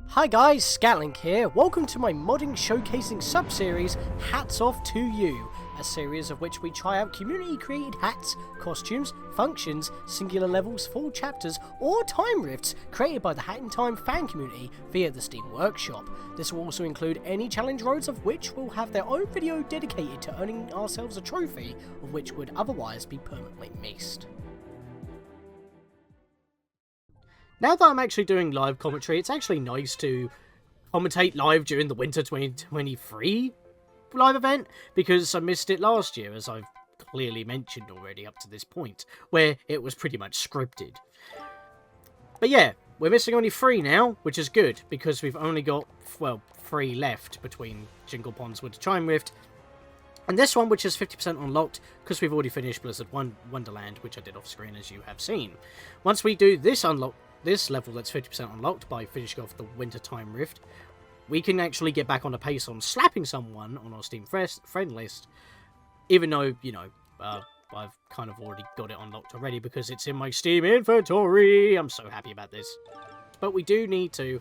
Hi guys, Scatlink here. Welcome to my modding showcasing sub-series, Hats Off to You, a series of which we try out community-created hats, costumes, functions, singular levels, full chapters, or time rifts created by the Hat in Time fan community via the Steam Workshop. This will also include any challenge roads of which will have their own video dedicated to earning ourselves a trophy, of which would otherwise be permanently missed. Now that I'm actually doing live commentary, it's actually nice to commentate live during the Winter 2023 live event, because I missed it last year, as I've clearly mentioned already up to this point, where it was pretty much scripted. But yeah, we're missing only 3 now, which is good, because we've only got, well, 3 left between Jingle, Pons, Winter Time Rift, and this one, which is 50% unlocked, because we've already finished Blizzard Wonderland, which I did off screen, as you have seen. Once we do this level that's 50% unlocked by finishing off the Winter Time Rift, we can actually get back on the pace on slapping someone on our Steam friend list, even though, you know, I've kind of already got it unlocked already because it's in my Steam inventory. I'm so happy about this. But we do need to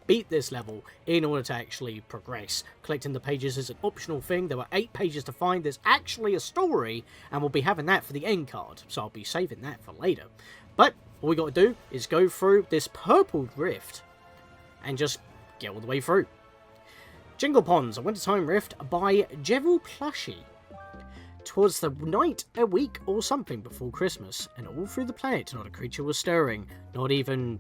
beat this level in order to actually progress. Collecting the pages is an optional thing. There were 8 pages to find. There's actually a story, and we'll be having that for the end card, so I'll be saving that for later. But all we got to do is go through this purple rift and just get all the way through. Jingle Pons, a Wintertime Rift by Jevil Plushie. 'Twas the night, a week, or something before Christmas, and all through the planet not a creature was stirring, not even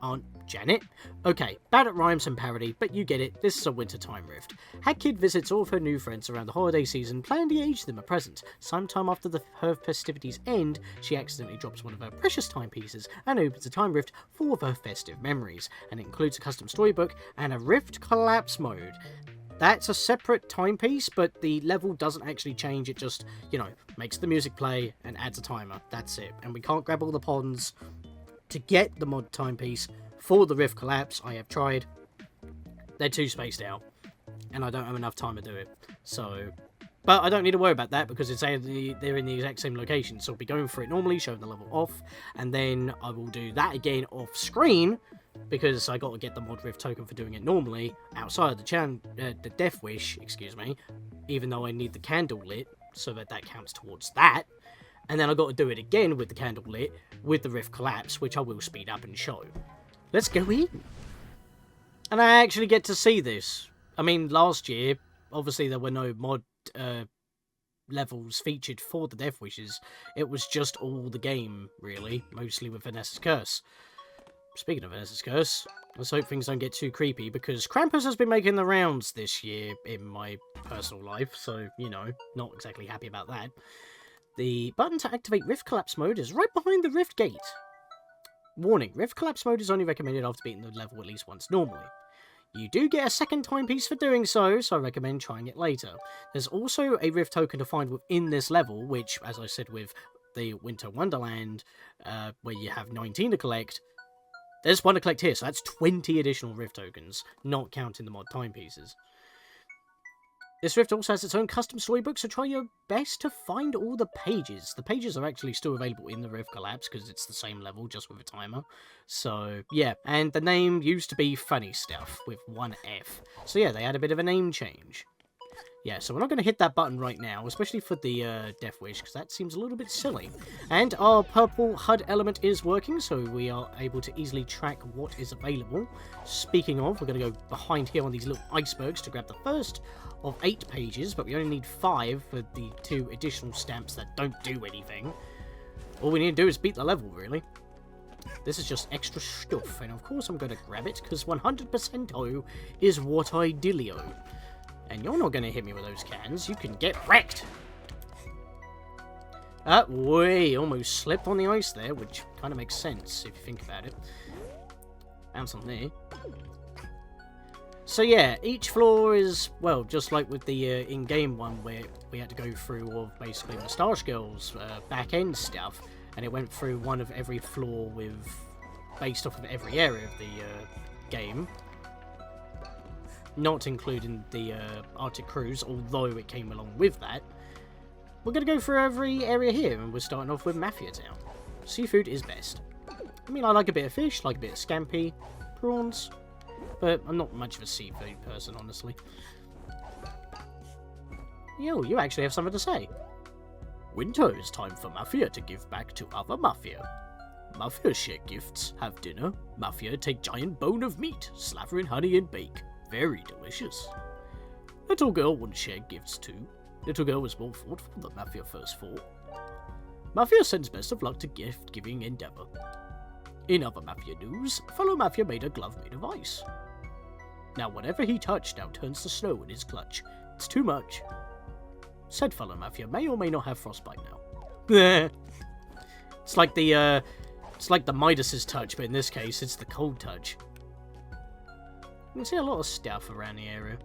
Aunt Janet? Okay, bad at rhymes and parody, but you get it, this is a Wintertime Rift. Hat Kid visits all of her new friends around the holiday season, planning to engage them a present. Sometime after her festivities end, she accidentally drops one of her precious timepieces and opens a time rift full of her festive memories, and it includes a custom storybook and a rift collapse mode. That's a separate timepiece, but the level doesn't actually change, it just, you know, makes the music play and adds a timer. That's it. And we can't grab all the Pons to get the mod timepiece for the rift collapse. I have tried. They're too spaced out, and I don't have enough time to do it. So, but I don't need to worry about that because they're in the exact same location. So I'll be going for it normally, showing the level off, and then I will do that again off screen because I got to get the mod rift token for doing it normally outside of the Death Wish, excuse me. Even though I need the candle lit, so that counts towards that. And then I got to do it again with the candle lit, with the rift collapse, which I will speed up and show. Let's go in. And I actually get to see this. I mean, last year, obviously there were no mod levels featured for the Death Wishes. It was just all the game, really, mostly with Vanessa's Curse. Speaking of Vanessa's Curse, let's hope things don't get too creepy, because Krampus has been making the rounds this year in my personal life, so, you know, not exactly happy about that. The button to activate Rift Collapse mode is right behind the Rift Gate. Warning, Rift Collapse mode is only recommended after beating the level at least once normally. You do get a second timepiece for doing so, so I recommend trying it later. There's also a Rift token to find within this level, which, as I said with the Winter Wonderland, where you have 19 to collect, there's one to collect here, so that's 20 additional Rift tokens, not counting the mod timepieces. This rift also has its own custom storybook, so try your best to find all the pages. The pages are actually still available in the Rift Collapse, because it's the same level, just with a timer. So, yeah. And the name used to be Funny Stuff, with 1 F. So yeah, they had a bit of a name change. Yeah, so we're not going to hit that button right now, especially for the Death Wish, because that seems a little bit silly. And our purple HUD element is working, so we are able to easily track what is available. Speaking of, we're going to go behind here on these little icebergs to grab the first of 8 pages, but we only need 5 for the 2 additional stamps that don't do anything. All we need to do is beat the level, really. This is just extra stuff, and of course I'm going to grab it, because 100%o is what I dealio. And you're not going to hit me with those cans. You can get wrecked. We almost slipped on the ice there, which kind of makes sense if you think about it. Bounce on there. So yeah, each floor is, well, just like with the in-game one where we had to go through all of basically Mustache Girl's back-end stuff, and it went through one of every floor with, based off of every area of the game. Not including the Arctic Cruise, although it came along with that. This is just extra stuff, and of course I'm going to grab it, because 100%o is what I dealio. And you're not going to hit me with those cans. You can get wrecked. we're going to go through every area here, and we're starting off with Mafia Town. Seafood is best. I mean, I like a bit of fish, like a bit of scampi, prawns, but I'm not much of a seafood person, honestly. Yo, you actually have something to say. Winter is time for Mafia to give back to other Mafia. Mafia share gifts, have dinner. Mafia take giant bone of meat, slather in honey and bake. Very delicious. Little girl wants share gifts too. Little girl was more thoughtful than Mafia first thought. Mafia sends best of luck to gift-giving endeavor. In other Mafia news, fellow Mafia made a glove made of ice. Now whatever he touched now turns to snow in his clutch. It's too much. Said fellow Mafia may or may not have frostbite now. It's like the Midas's touch, but in this case it's the cold touch. You can see a lot of stuff around the area.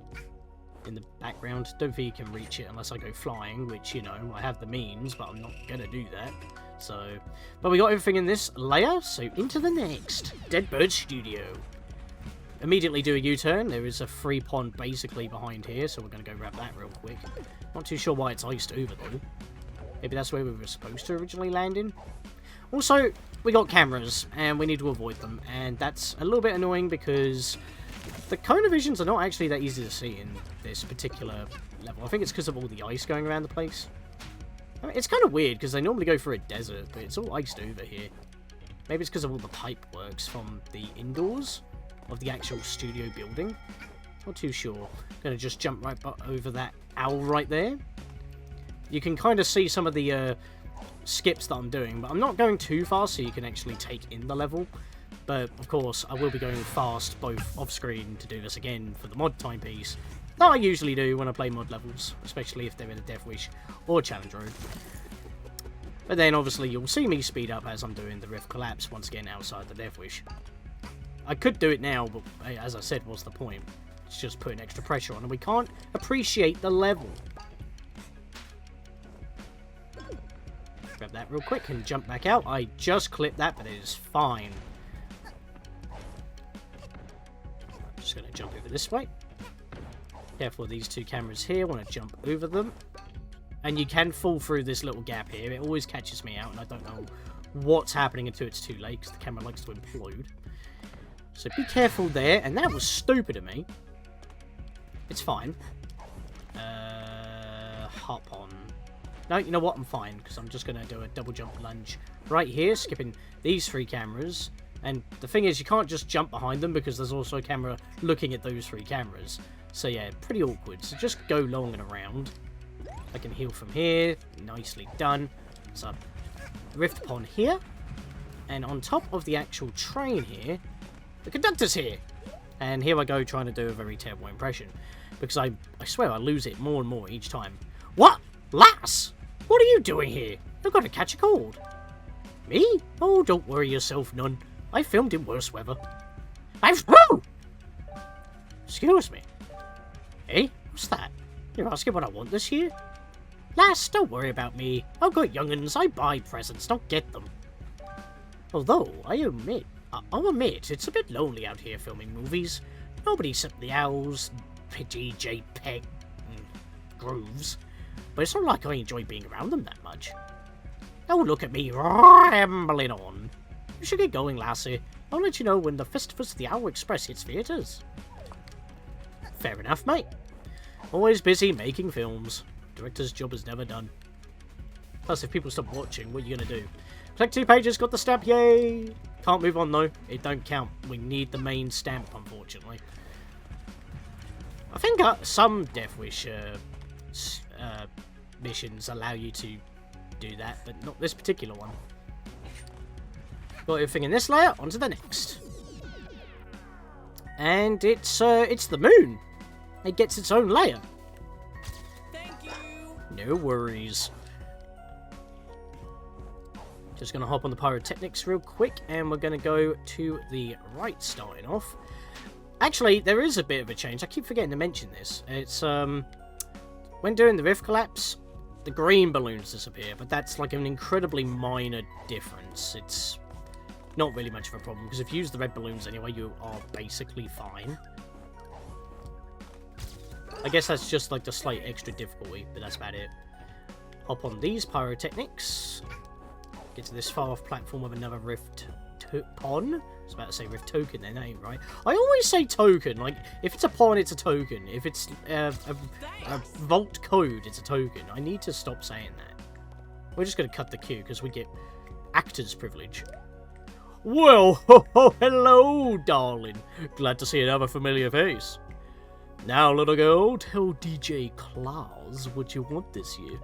In the background. Don't think you can reach it unless I go flying, which, you know, I have the means, but I'm not gonna do that. So, but we got everything in this layer, so into the next. Deadbird Studio. Immediately do a U-turn. There is a free pond basically behind here, so we're gonna go grab that real quick. Not too sure why it's iced over though. Maybe that's where we were supposed to originally land in. Also, we got cameras, and we need to avoid them, and that's a little bit annoying because the cone visions are not actually that easy to see in this particular level. I think it's because of all the ice going around the place. I mean, it's kind of weird because they normally go through a desert, but it's all iced over here. Maybe it's because of all the pipe works from the indoors of the actual studio building. Not too sure. Gonna just jump right over that owl right there. You can kind of see some of the skips that I'm doing, but I'm not going too fast so you can actually take in the level. But, of course, I will be going fast, both off-screen, to do this again for the mod timepiece, that I usually do when I play mod levels, especially if they're in a Death Wish or Challenge Road. But then, obviously, you'll see me speed up as I'm doing the Rift Collapse once again outside the Death Wish. I could do it now, but, as I said, what's the point? It's just putting extra pressure on, and we can't appreciate the level. Grab that real quick and jump back out. I just clipped that, but it is fine. Just going to jump over this way. Careful with these two cameras here. Want to jump over them. And you can fall through this little gap here. It always catches me out, and I don't know what's happening until it's too late, because the camera likes to implode. So be careful there. And that was stupid of me. It's fine. Hop on. No, you know what? I'm fine, because I'm just going to do a double jump lunge right here, skipping these three cameras. And the thing is, you can't just jump behind them, because there's also a camera looking at those three cameras. So yeah, pretty awkward. So just go long and around. I can heal from here. Nicely done. So, Rift Pond here. And on top of the actual train here, the conductor's here. And here I go trying to do a very terrible impression. Because I swear I lose it more and more each time. What? Lass! What are you doing here? You've got to catch a cold. Me? Oh, don't worry yourself, none. I filmed in worse weather. Whoa! Excuse me. Hey, what's that? You're asking what I want this year? Lass, don't worry about me. I've got young'uns. I buy presents, don't get them. Although, I'll admit, it's a bit lonely out here filming movies. Nobody except the owls, Pidgey, JPEG, and Grooves. But it's not like I enjoy being around them that much. Oh, look at me rambling on. You should get going, lassie. I'll let you know when the Festivus of the Owl Express hits theatres. Fair enough, mate. Always busy making films. Director's job is never done. Plus, if people stop watching, what are you going to do? Collect 2 pages, got the stamp, yay! Can't move on, though. It don't count. We need the main stamp, unfortunately. I think some Death Wish missions allow you to do that, but not this particular one. Got everything in this layer, onto the next. And it's the moon. It gets its own layer. Thank you. No worries. Just going to hop on the pyrotechnics real quick, and we're going to go to the right starting off. Actually, there is a bit of a change. I keep forgetting to mention this. It's, when doing the Rift Collapse, the green balloons disappear, but that's like an incredibly minor difference. It's not really much of a problem, because if you use the red balloons anyway, you are basically fine. I guess that's just like the slight extra difficulty, but that's about it. Hop on these pyrotechnics. Get to this far off platform with another rift pon. I was about to say rift token then, that ain't right. I always say token, like, if it's a pon, it's a token. If it's a vault code, it's a token. I need to stop saying that. We're just going to cut the queue, because we get actor's privilege. Well, hello, darling. Glad to see another familiar face. Now, little girl, tell DJ Claus what you want this year.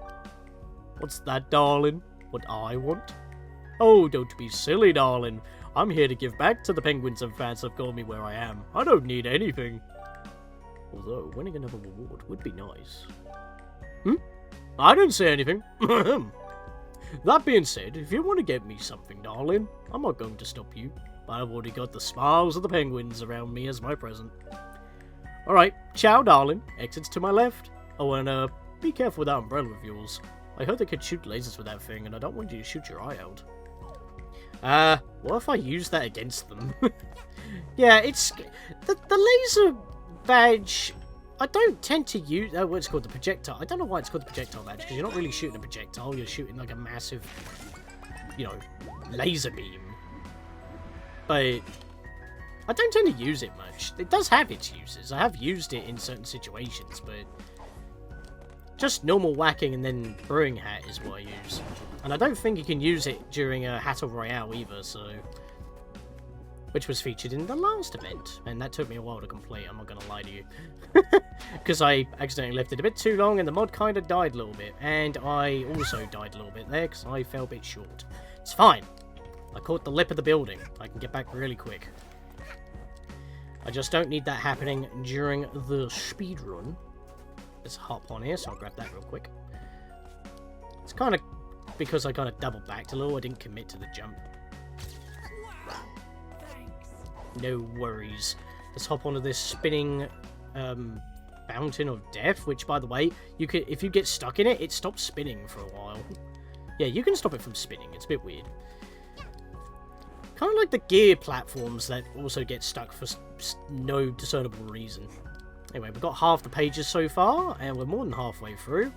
What's that, darling? What I want? Oh, don't be silly, darling. I'm here to give back to the penguins and fans who've got me where I am. I don't need anything. Although, winning another reward would be nice. I didn't say anything. That being said, if you want to get me something, darling, I'm not going to stop you. But I've already got the smiles of the penguins around me as my present. Alright, ciao, darling. Exits to my left. Oh, and be careful with that umbrella of yours. I heard they could shoot lasers with that thing, and I don't want you to shoot your eye out. What if I use that against them? Yeah, it's... The laser badge... I don't tend to use... what's called the projectile. I don't know why it's called the projectile badge, because you're not really shooting a projectile, you're shooting like a massive, you know, laser beam. But I don't tend to use it much. It does have its uses. I have used it in certain situations, but just normal whacking and then brewing hat is what I use. And I don't think you can use it during a Battle Royale either, so... Which was featured in the last event, and that took me a while to complete, I'm not going to lie to you. Because I accidentally left it a bit too long, and the mod kind of died a little bit. And I also died a little bit there, because I fell a bit short. It's fine. I caught the lip of the building. I can get back really quick. I just don't need that happening during the speedrun. Let's hop on here, so I'll grab that real quick. It's kind of because I kind of double backed a little, I didn't commit to the jump. No worries. Let's hop onto this spinning fountain of death, which, by the way, you can, if you get stuck in it, it stops spinning for a while. Yeah, you can stop it from spinning. It's a bit weird. Kind of like the gear platforms that also get stuck for no discernible reason. Anyway, we've got half the pages so far, and we're more than halfway through.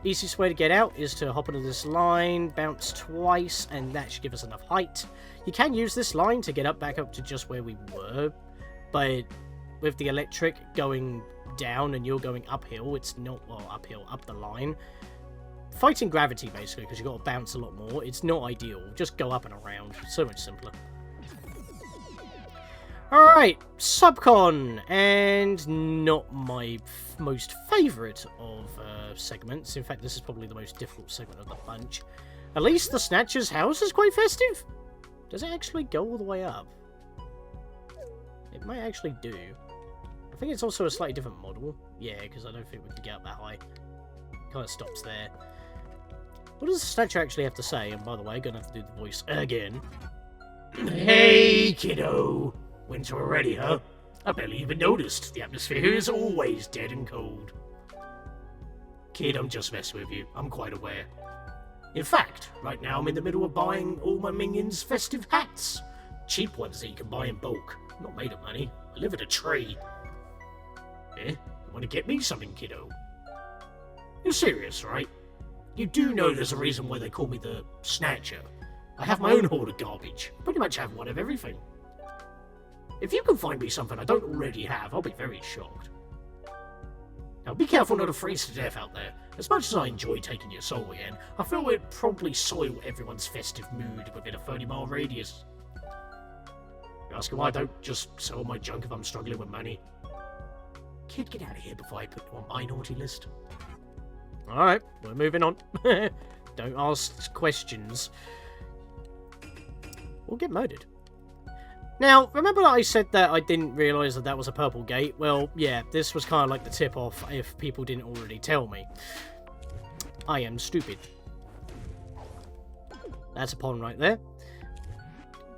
Easiest way to get out is to hop onto this line, bounce twice, and that should give us enough height. You can use this line to get back up to just where we were, but with the electric going down and you're going uphill, it's not, well, uphill, up the line. Fighting gravity, basically, because you've got to bounce a lot more. It's not ideal. Just go up and around. So much simpler. Alright, Subcon, and not my most favourite of segments. In fact, this is probably the most difficult segment of the bunch. At least the Snatcher's house is quite festive. Does it actually go all the way up? It might actually do. I think it's also a slightly different model. Yeah, because I don't think we can get up that high. Kind of stops there. What does the Snatcher actually have to say? And by the way, I'm going to have to do the voice again. Hey, kiddo. Winter already, huh? I barely even noticed. The atmosphere here is always dead and cold. Kid, I'm just messing with you. I'm quite aware. In fact, right now I'm in the middle of buying all my minions festive hats. Cheap ones that you can buy in bulk. I'm not made of money. I live in a tree. Eh? You want to get me something, kiddo? You're serious, right? You do know there's a reason why they call me the Snatcher. I have my own hoard of garbage. Pretty much have one of everything. If you can find me something I don't already have, I'll be very shocked. Now be careful not to freeze to death out there. As much as I enjoy taking your soul again, I feel it'd probably soil everyone's festive mood within a 30-mile radius. You're asking why I don't just sell my junk if I'm struggling with money? Kid, get out of here before I put you on my naughty list. Alright, we're moving on. Don't ask questions. We'll get murdered. Now, remember that I said that I didn't realise that that was a purple gate? Well, yeah, this was kind of like the tip-off if people didn't already tell me. I am stupid. That's a pond right there.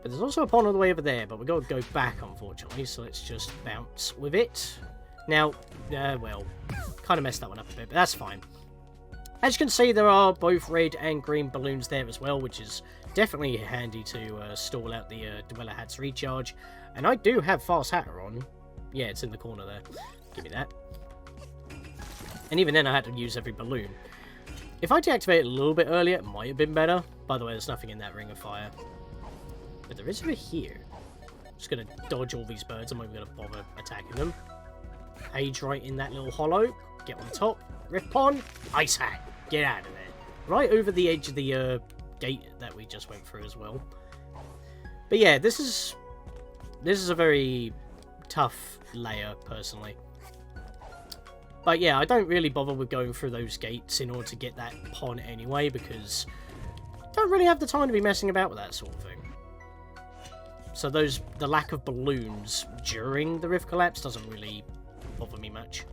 But there's also a pond all the way over there, but we've got to go back, unfortunately, so let's just bounce with it. Now, well, kind of messed that one up a bit, but that's fine. As you can see, there are both red and green balloons there as well, which is definitely handy to stall out the Dweller Hat's recharge. And I do have Fast Hatter on. Yeah, it's in the corner there. Give me that. And even then, I had to use every balloon. If I deactivate it a little bit earlier, it might have been better. By the way, there's nothing in that ring of fire. But there is over here. Just going to dodge all these birds. I'm not even going to bother attacking them. Page right in that little hollow. Get on top. Rift Pond. Ice Hat. Get out of there. Right over the edge of the gate that we just went through as well. But yeah, this is a very tough layer, personally. But yeah, I don't really bother with going through those gates in order to get that pond anyway, because I don't really have the time to be messing about with that sort of thing. So the lack of balloons during the rift collapse doesn't really bother me much.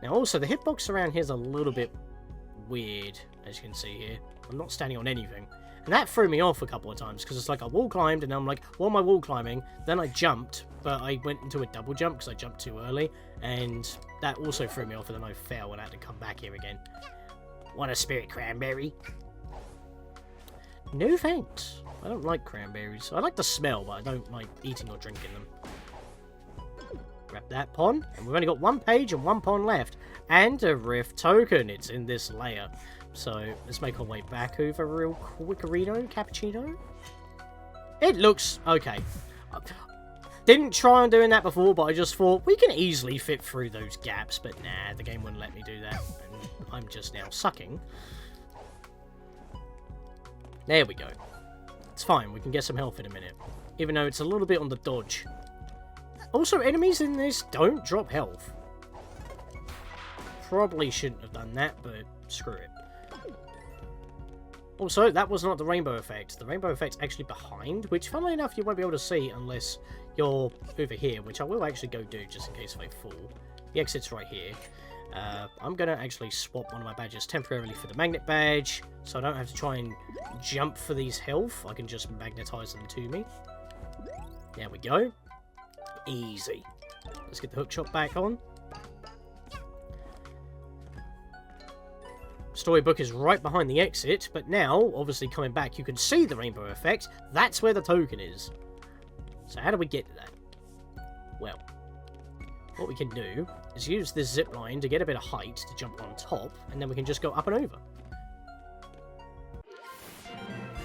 Now also, the hitbox around here is a little bit weird, as you can see here. I'm not standing on anything. And that threw me off a couple of times, because it's like I wall climbed, and I'm like, what am I wall climbing? Then I jumped, but I went into a double jump because I jumped too early, and that also threw me off, and then I fell and I had to come back here again. Want a spirit cranberry? No thanks. I don't like cranberries. I like the smell, but I don't like eating or drinking them. Grab that pond, and we've only got one page and one pond left. And a rift token. It's in this layer. So, let's make our way back over real quickerino, cappuccino. It looks okay. Didn't try on doing that before, but I just thought we can easily fit through those gaps. But nah, the game wouldn't let me do that. And I'm just now sucking. There we go. It's fine, we can get some health in a minute. Even though it's a little bit on the dodge. Also, enemies in this don't drop health. Probably shouldn't have done that, but screw it. Also, that was not the rainbow effect. The rainbow effect's actually behind, which, funnily enough, you won't be able to see unless you're over here, which I will actually go do, just in case I fall. The exit's right here. I'm going to actually swap one of my badges temporarily for the magnet badge, so I don't have to try and jump for these health. I can just magnetize them to me. There we go. Easy. Let's get the hook shot back on. Storybook is right behind the exit, but now, obviously coming back, you can see the rainbow effect. That's where the token is. So how do we get to that? Well, what we can do is use this zip line to get a bit of height to jump on top, and then we can just go up and over.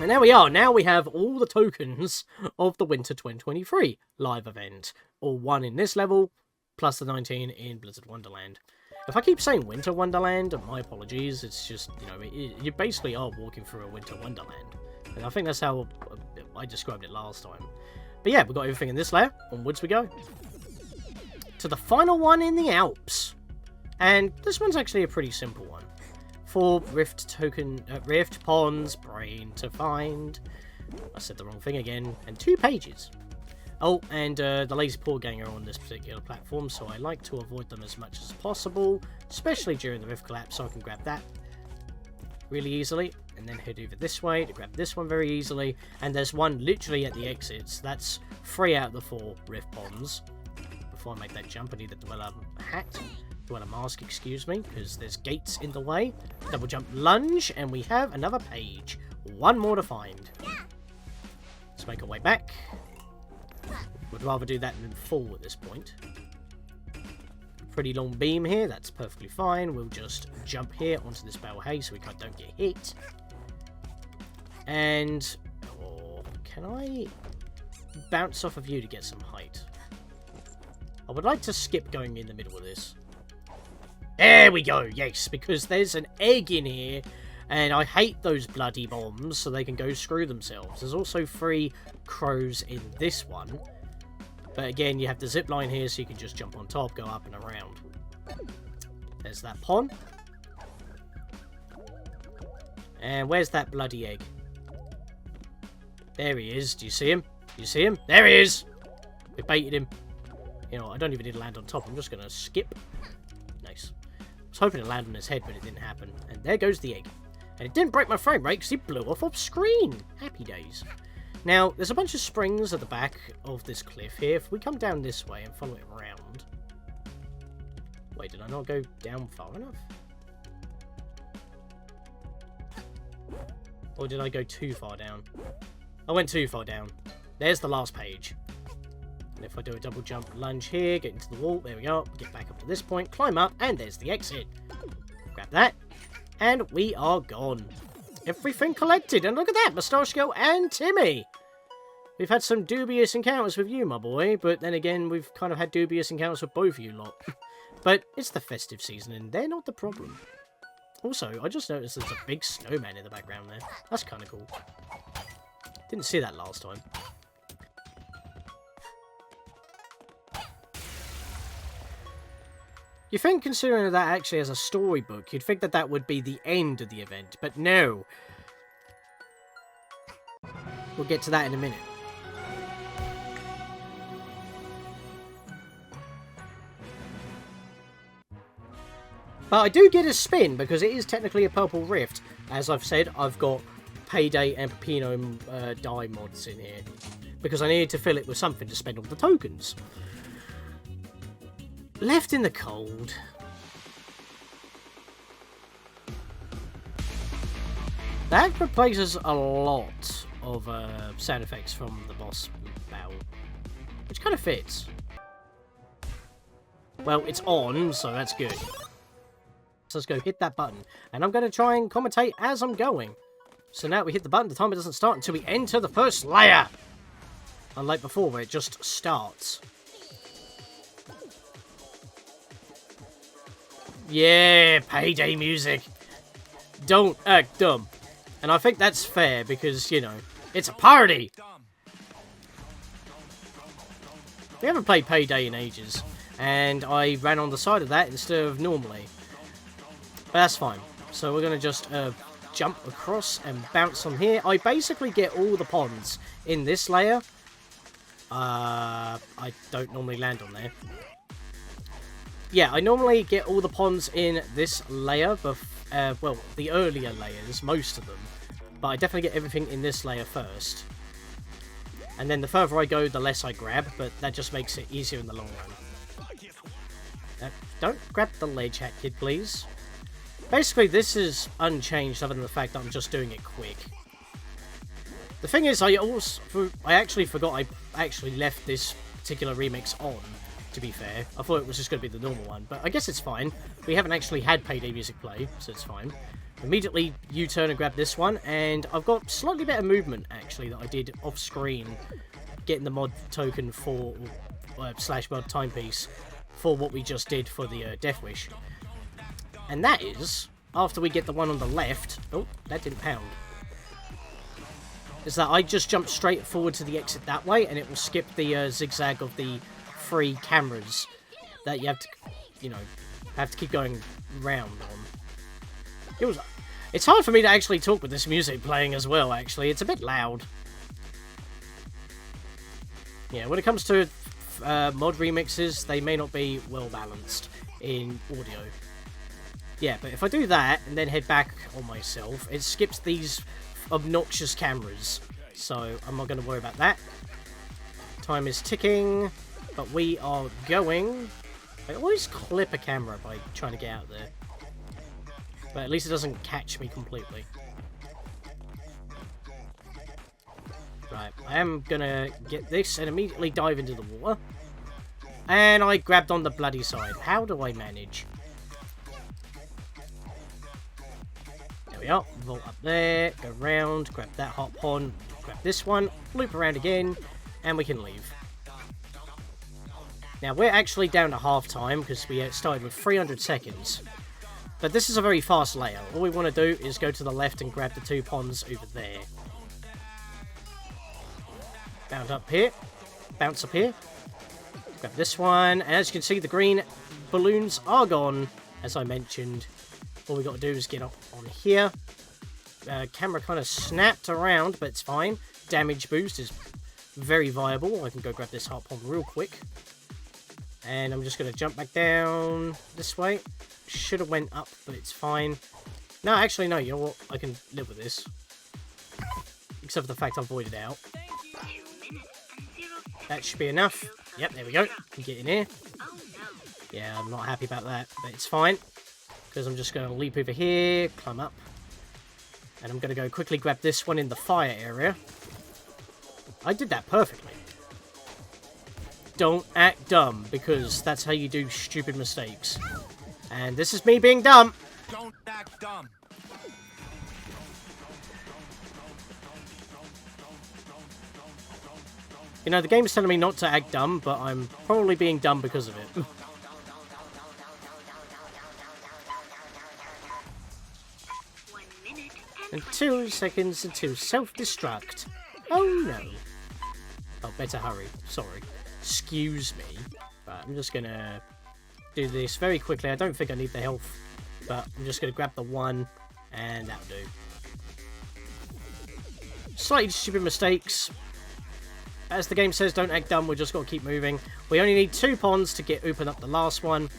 And there we are. Now we have all the tokens of the Winter 2023 live event. All 1 in this level, plus the 19 in Blizzard Wonderland. If I keep saying Winter Wonderland, my apologies, it's just, you know, you basically are walking through a Winter Wonderland. And I think that's how I described it last time. But yeah, we've got everything in this layer. Onwards we go. To the final one in the Alps. And this one's actually a pretty simple one. 4 Rift token, Rift, Pons, Brain to find. I said the wrong thing again. And 2 pages. Oh, and the lazy poor gang are on this particular platform, so I like to avoid them as much as possible, especially during the rift collapse, so I can grab that really easily, and then head over this way to grab this one very easily, and there's one literally at the exits. That's 3 out of the 4 rift ponds. Before I make that jump, I need the Dweller hat, Dweller mask, excuse me, because there's gates in the way. Double jump lunge, and we have another page. 1 more to find. Let's make our way back. Would rather do that than fall at this point. Pretty long beam here, that's perfectly fine. We'll just jump here onto this bale of hay so we don't get hit. And can I bounce off of you to get some height? I would like to skip going in the middle of this. There we go, yes, because there's an egg in here. And I hate those bloody bombs, so they can go screw themselves. There's also 3 crows in this one. But again, you have the zip line here, so you can just jump on top, go up and around. There's that pond. And where's that bloody egg? There he is. Do you see him? Do you see him? There he is! We baited him. You know, I don't even need to land on top. I'm just going to skip. Nice. I was hoping to land on his head, but it didn't happen. And there goes the egg. And it didn't break my frame rate because he blew off screen. Happy days. Now, there's a bunch of springs at the back of this cliff here. If we come down this way and follow it around... Wait, did I not go down far enough? Or did I go too far down? I went too far down. There's the last page. And if I do a double jump lunge here, get into the wall, there we go. Get back up to this point, climb up, and there's the exit. that. And we are gone. Everything collected. And look at that, Mustache Girl and Timmy. We've had some dubious encounters with you, my boy. But then again, we've kind of had dubious encounters with both of you lot. But it's the festive season, and they're not the problem. Also, I just noticed there's a big snowman in the background there. That's kind of cool. Didn't see that last time. You think, considering that actually has a storybook, you'd think that that would be the end of the event, but no. We'll get to that in a minute. But I do get a spin, because it is technically a Purple Rift. As I've said, I've got Payday and Pepino dye mods in here. Because I needed to fill it with something to spend all the tokens. Left in the cold. That replaces a lot of sound effects from the boss battle. Which kind of fits. Well, it's on, so that's good. So let's go hit that button. And I'm going to try and commentate as I'm going. So now we hit the button, the timer doesn't start until we enter the first layer. Unlike before, where it just starts. Yeah, Payday music. Don't act dumb. And I think that's fair because, you know, it's a party. We haven't played Payday in ages. And I ran on the side of that instead of normally. But that's fine. So we're going to just jump across and bounce on here. I basically get all the Pons in this layer. I don't normally land on there. Yeah, I normally get all the Pons in this layer, but well, the earlier layers, most of them. But I definitely get everything in this layer first. And then the further I go, the less I grab, but that just makes it easier in the long run. Don't grab the ledge hat, kid, please. Basically, this is unchanged other than the fact that I'm just doing it quick. The thing is, I actually forgot I actually left this particular remix on. To be fair, I thought it was just going to be the normal one, but I guess it's fine. We haven't actually had Payday music play, so it's fine. Immediately U-turn and grab this one, and I've got slightly better movement, actually, that I did off-screen, getting the mod token for, /mod timepiece, for what we just did for the Death Wish. And that is, after we get the one on the left, oh, that didn't pound, is that I just jump straight forward to the exit that way, and it will skip the zigzag of the 3 cameras that you have to, you know, have to keep going round on. It's hard for me to actually talk with this music playing as well, actually. It's a bit loud. Yeah, when it comes to mod remixes, they may not be well balanced in audio. Yeah, but if I do that and then head back on myself, it skips these obnoxious cameras. So I'm not going to worry about that. Time is ticking. But we are going... I always clip a camera by trying to get out there. But at least it doesn't catch me completely. Right, I am gonna get this and immediately dive into the water. And I grabbed on the bloody side. How do I manage? There we are. Vault up there, go round, grab that hop on, grab this one, loop around again, and we can leave. Now, we're actually down to half time because we started with 300 seconds. But this is a very fast layer. All we want to do is go to the left and grab the 2 Pons over there. Bounce up here. Bounce up here. Grab this one. And as you can see, the green balloons are gone, as I mentioned. All we got to do is get up on here. Camera kind of snapped around, but it's fine. Damage boost is very viable. I can go grab this hop on real quick. And I'm just going to jump back down this way. Should have went up, but it's fine. No, actually, no. You know what? I can live with this. Except for the fact I voided out. That should be enough. Yep, there we go. Can get in here. Yeah, I'm not happy about that, but it's fine. Because I'm just going to leap over here, climb up. And I'm going to go quickly grab this one in the fire area. I did that perfectly. Don't act dumb, because that's how you do stupid mistakes. And this is me being dumb. Don't act dumb. You know, the game's telling me not to act dumb, but I'm probably being dumb because of it. And 2 seconds until self-destruct. Oh no. Oh, better hurry. Sorry. Excuse me. But I'm just gonna do this very quickly. I don't think I need the health, but I'm just gonna grab the 1, and that'll do. Slightly stupid mistakes. As the game says, don't act dumb, we've just got to keep moving. We only need 2 Pons to open up the last one.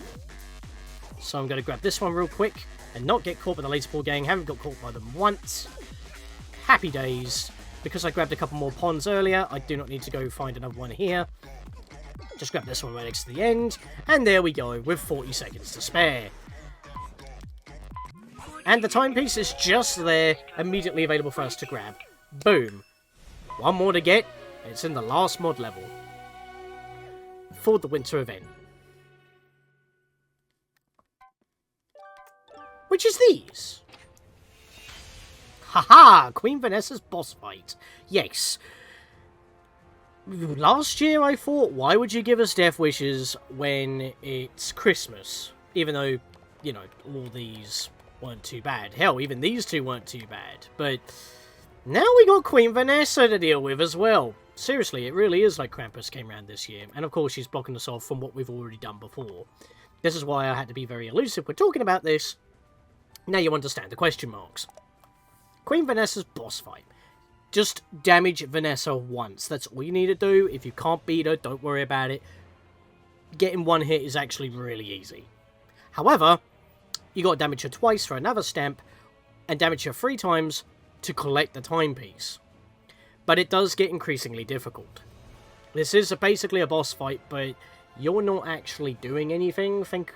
So I'm going to grab this one real quick and not get caught by the laser ball gang. Haven't got caught by them once. Happy days. Because I grabbed a couple more Pons earlier, I do not need to go find another one here. Just grab this one right next to the end. And there we go, with 40 seconds to spare. And the timepiece is just there, immediately available for us to grab. Boom. One more to get. It's in the last mod level for the winter event. Which is these. Haha! Queen Vanessa's boss fight. Yes. Last year I thought, why would you give us death wishes when it's Christmas? Even though, you know, all these weren't too bad. Hell, even these 2 weren't too bad. But now we got Queen Vanessa to deal with as well. Seriously, it really is like Krampus came around this year. And of course, she's blocking us off from what we've already done before. This is why I had to be very elusive. We're talking about this. Now you understand the question marks. Queen Vanessa's boss fight. Just damage Vanessa once. That's all you need to do. If you can't beat her, don't worry about it. Getting 1 hit is actually really easy. However, you got to damage her twice for another stamp, and damage her 3 times to collect the timepiece. But it does get increasingly difficult. This is basically a boss fight, but you're not actually doing anything. Think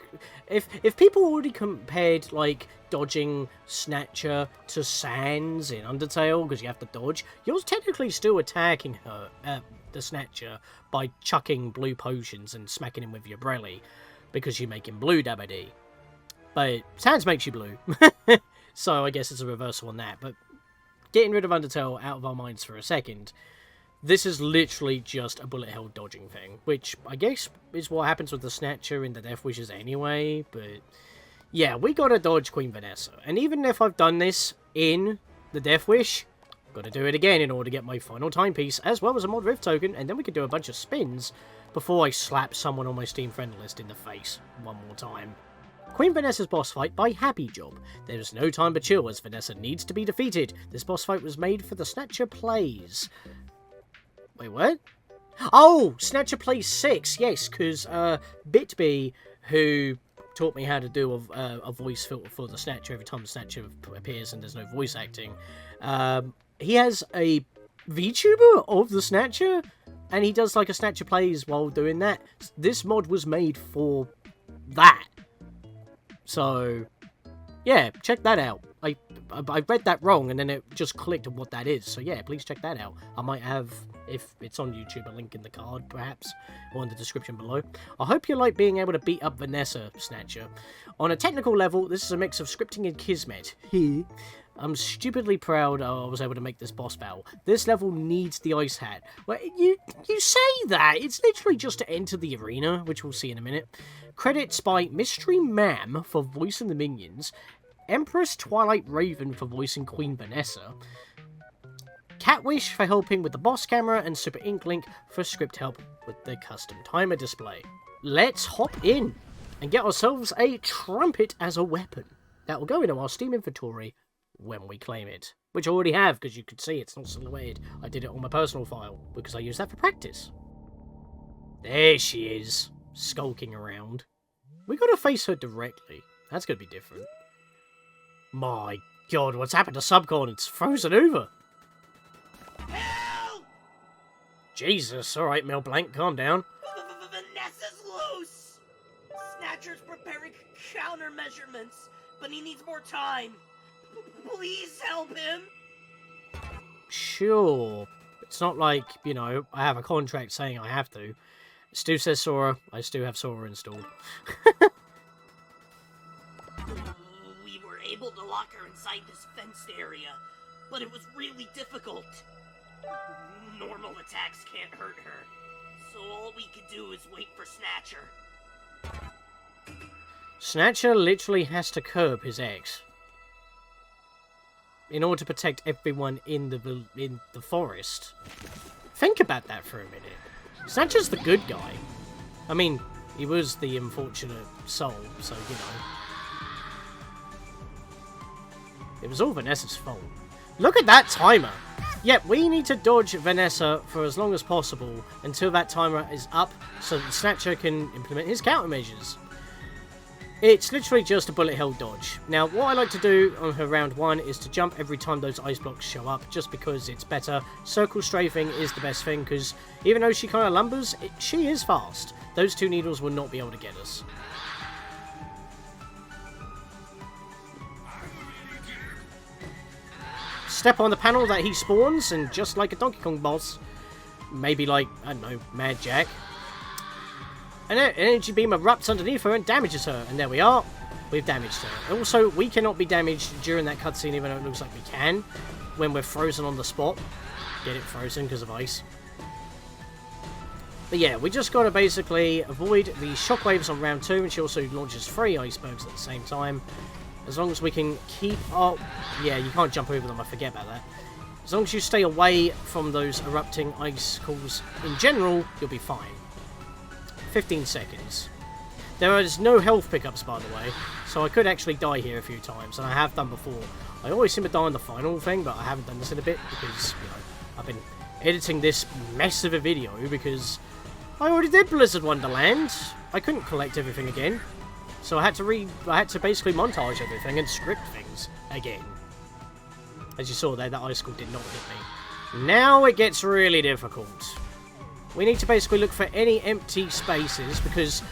if people already compared like dodging Snatcher to Sans in Undertale, because you have to dodge, you're technically still attacking her, the Snatcher, by chucking blue potions and smacking him with your Brelly, because you make him blue dabba-dee. But Sans makes you blue. So I guess it's a reversal on that, but getting rid of Undertale out of our minds for a second, this is literally just a bullet hell dodging thing, which I guess is what happens with the Snatcher in the Death Wishes anyway, but yeah, we gotta dodge Queen Vanessa. And even if I've done this in the Death Wish, gotta do it again in order to get my final timepiece, as well as a mod Rift token, and then we can do a bunch of spins before I slap someone on my Steam friend list in the face one more time. Queen Vanessa's boss fight by Happy Job. There is no time to chill as Vanessa needs to be defeated. This boss fight was made for the Snatcher Plays. Wait, what? Oh, Snatcher Plays 6, yes, because Bitby, who taught me how to do a voice filter for the Snatcher every time the Snatcher appears and there's no voice acting, he has a VTuber of the Snatcher, and he does like a Snatcher Plays while doing that. This mod was made for that. So, yeah, check that out. I read that wrong, and then it just clicked on what that is. So yeah, please check that out. I might have, if it's on YouTube, a link in the card, perhaps, or in the description below. I hope you like being able to beat up Vanessa, Snatcher. On a technical level, this is a mix of scripting and kismet. I'm stupidly proud I was able to make this boss battle. This level needs the ice hat. Well, you say that. It's literally just to enter the arena, which we'll see in a minute. Credits by Mystery Ma'am for voicing the minions, Empress Twilight Raven for voicing Queen Vanessa, Catwish for helping with the boss camera, and Super Inklink for script help with the custom timer display. Let's hop in and get ourselves a Trumpet as a weapon. That will go into our Steam inventory when we claim it, which I already have, because you can see it's not silhouetted. I did it on my personal file, because I use that for practice. There she is, skulking around. We gotta face her directly. That's gonna be different. My god, what's happened to Subcon? It's frozen over. Help! Jesus, alright, Mel Blanc, calm down. Vanessa's loose! Snatcher's preparing countermeasurements, but he needs more time. Please help him! Sure. It's not like, you know, I have a contract saying I have to. Stu says Sora. I still have Sora installed. We were able build a locker inside this fenced area, but it was really difficult. Normal attacks can't hurt her, so all we could do is wait for Snatcher. Snatcher literally has to curb his ex in order to protect everyone in the forest. Think about that for a minute. Snatcher's the good guy. I mean, he was the unfortunate soul, so, you know. It was all Vanessa's fault. Look at that timer! Yep, we need to dodge Vanessa for as long as possible until that timer is up so that Snatcher can implement his countermeasures. It's literally just a bullet hell dodge. Now, what I like to do on her round 1 is to jump every time those ice blocks show up, just because it's better. Circle strafing is the best thing, because even though she kind of lumbers, she is fast. Those 2 needles will not be able to get us. Step on the panel that he spawns, and just like a Donkey Kong boss, maybe like, I don't know, Mad Jack, an energy beam erupts underneath her and damages her. And there we are. We've damaged her. Also, we cannot be damaged during that cutscene, even though it looks like we can, when we're frozen on the spot. Get it frozen because of ice. But yeah, we just got to basically avoid the shockwaves on round 2, and she also launches 3 icebergs at the same time. As long as we can keep... Oh, yeah, you can't jump over them, I forget about that. As long as you stay away from those erupting icicles in general, you'll be fine. 15 seconds. There is no health pickups, by the way, so I could actually die here a few times, and I have done before. I always seem to die on the final thing, but I haven't done this in a bit, because, you know, I've been editing this mess of a video, because I already did Blizzard Wonderland. I couldn't collect everything again, so I had to basically montage everything and script things again. As you saw there, that icicle did not hit me. Now it gets really difficult. We need to basically look for any empty spaces, because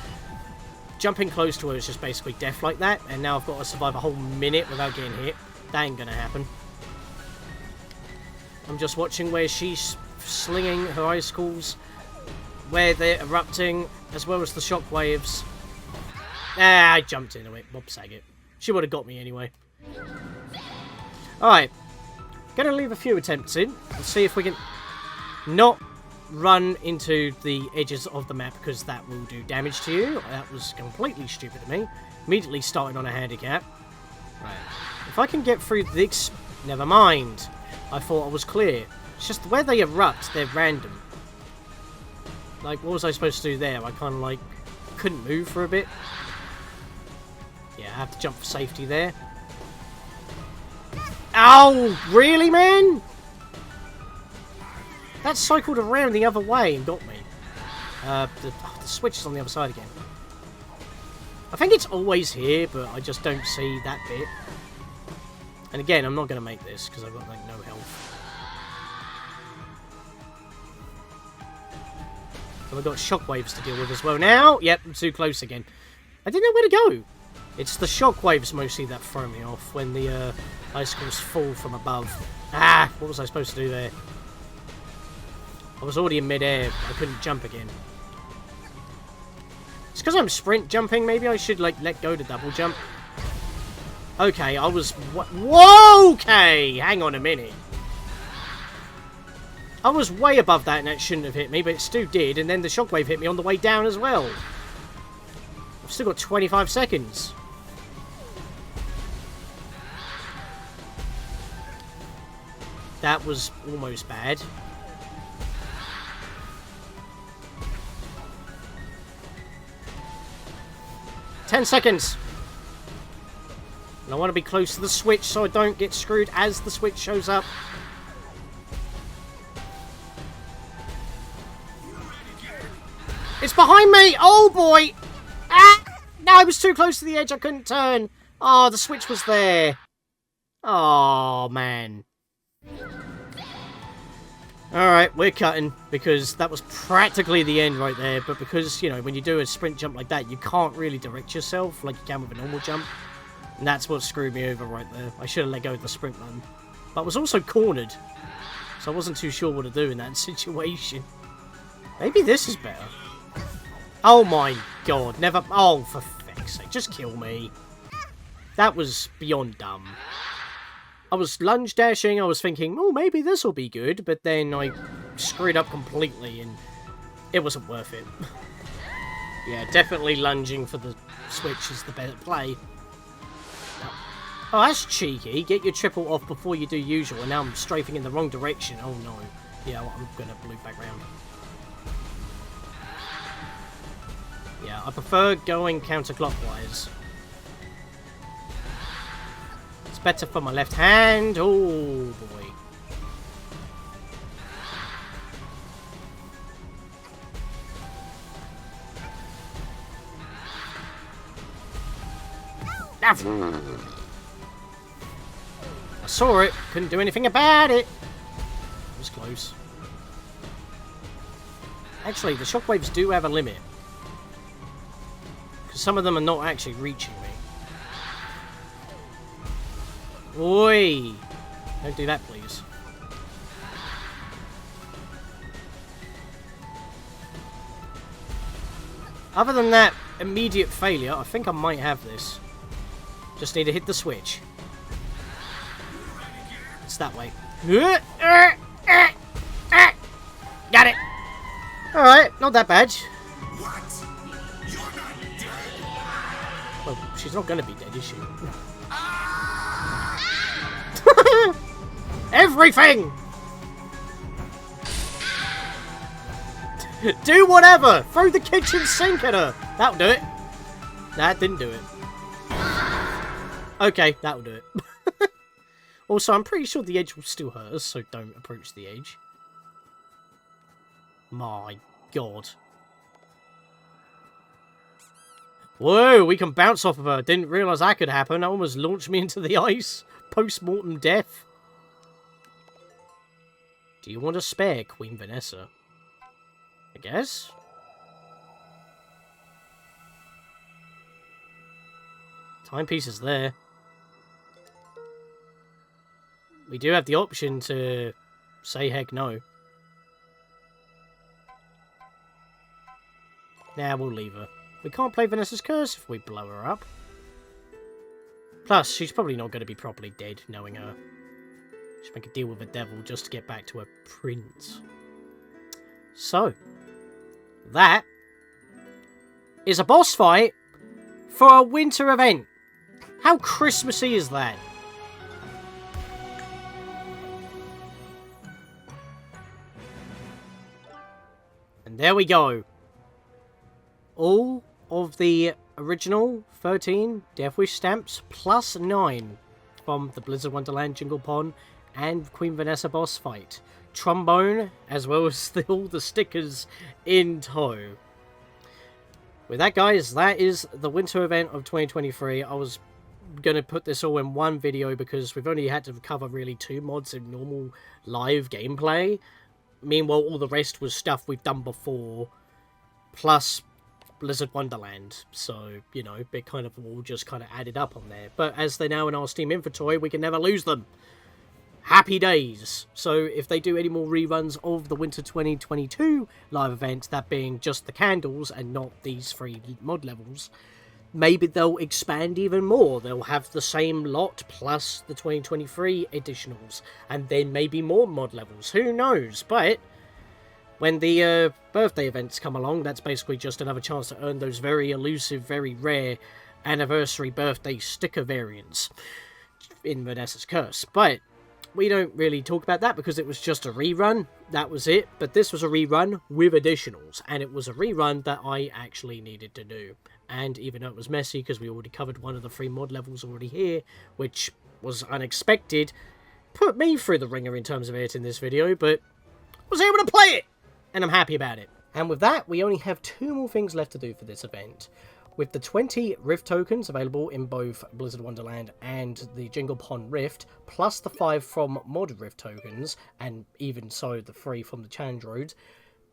jumping close to her is just basically death like that, and now I've got to survive a whole minute without getting hit. That ain't gonna happen. I'm just watching where she's slinging her icicles, where they're erupting, as well as the shockwaves. Ah, I jumped into it. Bob Saget. She would have got me anyway. Alright. Gonna leave a few attempts in. Let's see if we can not run into the edges of the map, because that will do damage to you. That was completely stupid of me. Immediately starting on a handicap. Right. If I can get through this... Never mind. I thought I was clear. It's just where they erupt, they're random. Like, what was I supposed to do there? I kind of, like, couldn't move for a bit. Yeah, I have to jump for safety there. Ow! Really, man? That cycled around the other way and got me. The switch is on the other side again. I think it's always here, but I just don't see that bit. And again, I'm not going to make this, because I've got, like, no health. So we've got shockwaves to deal with as well now. Yep, I'm too close again. I didn't know where to go. It's the shockwaves mostly that throw me off when the icicles fall from above. Ah, what was I supposed to do there? I was already in mid-air. I couldn't jump again. It's because I'm sprint jumping. Maybe I should, like, let go to double jump. Okay, I was... Whoa! Okay! Hang on a minute. I was way above that and that shouldn't have hit me, but it still did. And then the shockwave hit me on the way down as well. I've still got 25 seconds. That was almost bad. Ten seconds. And I want to be close to the switch so I don't get screwed as the switch shows up. It's behind me! Oh boy! Ah! No, I was too close to the edge, I couldn't turn. Oh, the switch was there. Oh, man. Alright, we're cutting, because that was practically the end right there, but because, you know, when you do a sprint jump like that, you can't really direct yourself like you can with a normal jump. And that's what screwed me over right there. I should have let go of the sprint button. But I was also cornered, so I wasn't too sure what to do in that situation. Maybe this is better. Oh my god, never... Oh, for feck's sake, just kill me. That was beyond dumb. I was lunge dashing, I was thinking, oh, maybe this will be good, but then I screwed up completely, and it wasn't worth it. Yeah, definitely lunging for the switch is the better play. Oh, that's cheeky. Get your triple off before you do usual, and now I'm strafing in the wrong direction. Oh, no. Yeah, well, I'm going to loop back round. Yeah, I prefer going counterclockwise. It's better for my left hand. Oh, boy. I saw it, couldn't do anything about it. It was close. Actually, the shockwaves do have a limit. Because some of them are not actually reaching me. Oi! Don't do that, please. Other than that immediate failure, I think I might have this. Just need to hit the switch. It's that way. Got it! Alright, not that bad. What? You're not dead. Well, she's not gonna be dead, is she? Everything! Do whatever! Throw the kitchen sink at her! That'll do it. That didn't do it. Okay, that'll do it. Also, I'm pretty sure the edge will still hurt us, so don't approach the edge. My god. Whoa, we can bounce off of her. Didn't realise that could happen. That almost launched me into the ice. Post-mortem death. Do you want to spare Queen Vanessa? I guess? Timepiece is there. We do have the option to say heck no. Nah, we'll leave her. We can't play Vanessa's Curse if we blow her up. Plus, she's probably not going to be properly dead, knowing her. She'll make a deal with the devil just to get back to her prince. So, that is a boss fight for a winter event. How Christmassy is that? And there we go. All of the original 13 Death Wish stamps plus 9 from the Blizzard Wonderland Jingle Pon and Queen Vanessa boss fight. Trombone, as well as all the stickers in tow. With that, guys, that is the winter event of 2023. I was going to put this all in one video because we've only had to cover really 2 mods in normal live gameplay. Meanwhile, all the rest was stuff we've done before, plus Blizzard Wonderland. So, you know, it kind of all just kind of added up on there. But as they're now in our Steam inventory, we can never lose them. Happy days. So if they do any more reruns of the Winter 2022 live event, that being just the candles and not these 3 mod levels, maybe they'll expand even more. They'll have the same lot plus the 2023 additionals, and then maybe more mod levels. Who knows? But when the birthday events come along, that's basically just another chance to earn those very elusive, very rare anniversary birthday sticker variants in Vanessa's Curse. But we don't really talk about that because it was just a rerun. That was it. But this was a rerun with additionals. And it was a rerun that I actually needed to do. And even though it was messy because we already covered one of the 3 mod levels already here, which was unexpected, put me through the ringer in terms of it in this video, but was able to play it. And I'm happy about it. And with that, we only have 2 more things left to do for this event. With the 20 Rift tokens available in both Blizzard Wonderland and the Jingle Pon Rift, plus the 5 from Mod Rift tokens, and even so the 3 from the Challenge Roads,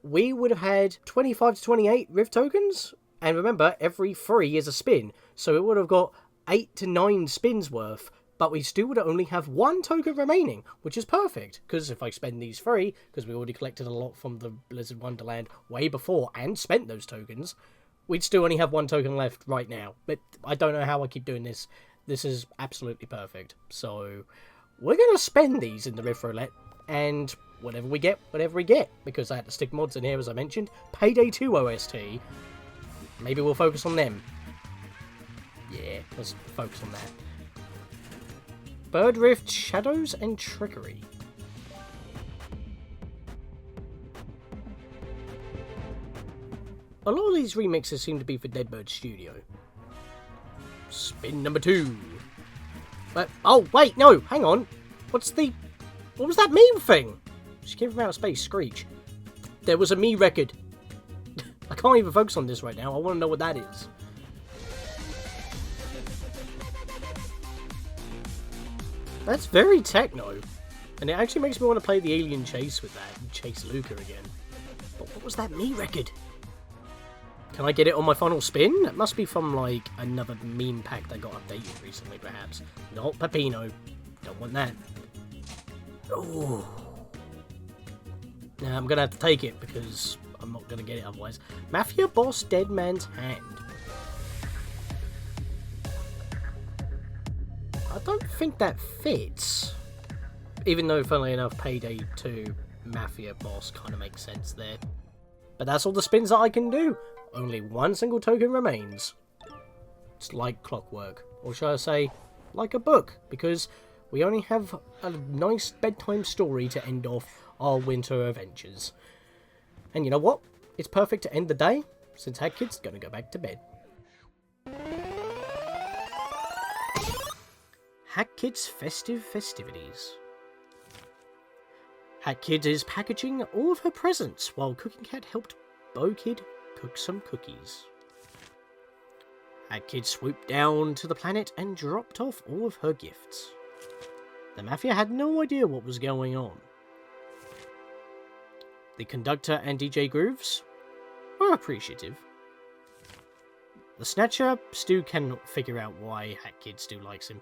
we would have had 25 to 28 Rift tokens. And remember, every 3 is a spin, so it would have got 8 to 9 spins worth, but we still would only have 1 token remaining, which is perfect, because if I spend these 3, because we already collected a lot from the Blizzard Wonderland way before and spent those tokens, we'd still only have 1 token left right now. But I don't know how I keep doing this This is absolutely perfect. So, we're going to spend these in the Rift Roulette, and whatever we get, because I had to stick mods in here, as I mentioned. Payday 2 OST. Maybe we'll focus on them. Yeah, let's focus on that. Bird Rift, Shadows, and Trickery. A lot of these remixes seem to be for Deadbird Studio. Spin number 2. But, oh, wait, no, hang on. What was that meme thing? She came from outer space, Screech. There was a me record. I can't even focus on this right now. I want to know what that is. That's very techno. And it actually makes me want to play the Alien Chase with that and chase Luca again. But what was that me record? Can I get it on my final spin? That must be from, like, another meme pack that got updated recently, perhaps. Not Peppino. Don't want that. Oh. Now, I'm going to have to take it, because I'm not going to get it otherwise. Mafia Boss Dead Man's Hand. I don't think that fits. Even though, funnily enough, Payday 2 Mafia Boss kind of makes sense there. But that's all the spins that I can do. Only one single token remains. It's like clockwork. Or shall I say, like a book. Because we only have a nice bedtime story to end off our winter adventures. And you know what? It's perfect to end the day, since Hat Kid's gonna go back to bed. Hat Kid's festive festivities. Hat Kid is packaging all of her presents while Cooking Cat helped Bo Kid cook some cookies. Hat Kid swooped down to the planet and dropped off all of her gifts. The Mafia had no idea what was going on. The conductor and DJ Grooves were appreciative. The Snatcher still cannot figure out why Hat Kid still likes him.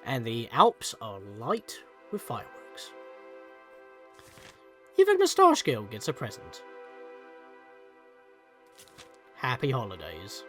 And the Alps are light with fireworks. Even Mustache Girl gets a present. Happy holidays.